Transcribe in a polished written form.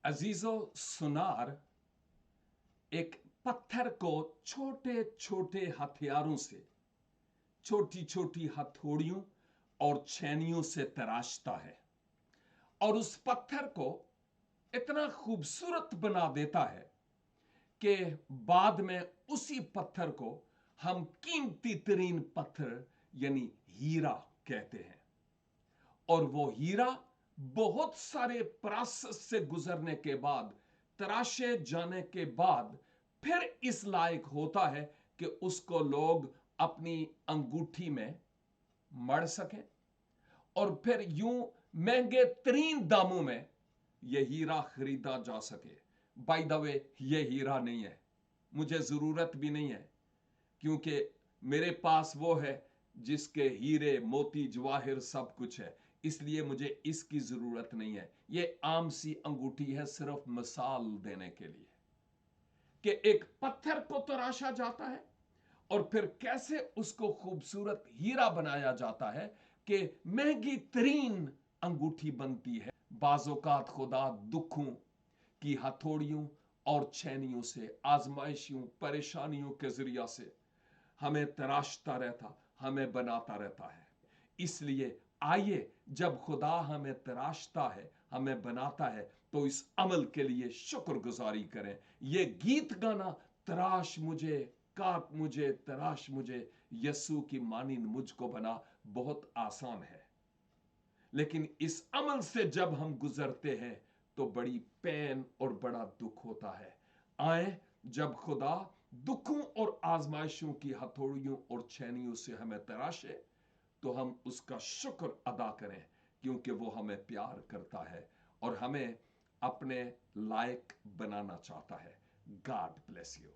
अजीजो सुनार एक पत्थर को छोटे छोटे हथियारों से, छोटी छोटी हथौड़ियों और छेनियों से तराशता है और उस पत्थर को इतना खूबसूरत बना देता है कि बाद में उसी पत्थर को हम कीमती तरीन पत्थर यानी हीरा कहते हैं। और वो हीरा बहुत सारे प्रोसेस से गुजरने के बाद, तराशे जाने के बाद फिर इस लायक होता है कि उसको लोग अपनी अंगूठी में मढ़ सकें और फिर यूं महंगे तरीन दामों में यह हीरा खरीदा जा सके। बाय द वे, यह हीरा नहीं है, मुझे जरूरत भी नहीं है, क्योंकि मेरे पास वो है जिसके हीरे मोती जवाहिर सब कुछ है, इसलिए मुझे इसकी जरूरत नहीं है। यह आम सी अंगूठी है, सिर्फ मिसाल देने के लिए कि एक पत्थर को तराशा जाता है और फिर कैसे उसको खूबसूरत हीरा बनाया जाता है कि महंगी तरीन अंगूठी बनती है। बाज़ोकात खुदा दुखों की हथौड़ियों और छेनियों से, आजमाइशियों परेशानियों के जरिया से हमें तराशता रहता, हमें बनाता रहता है। इसलिए आइए, जब खुदा हमें तराशता है, हमें बनाता है, तो इस अमल के लिए शुक्रगुजारी करें। यह गीत गाना, तराश मुझे, काट मुझे, तराश मुझे, यस्सु की मानिन मुझको बना, बहुत आसान है, लेकिन इस अमल से जब हम गुजरते हैं तो बड़ी पेन और बड़ा दुख होता है। आए, जब खुदा दुखों और आजमाइशों की हथौड़ियों और छेनियों से हमें तराशे तो हम उसका शुक्र अदा करें, क्योंकि वो हमें प्यार करता है और हमें अपने लायक बनाना चाहता है। God bless you.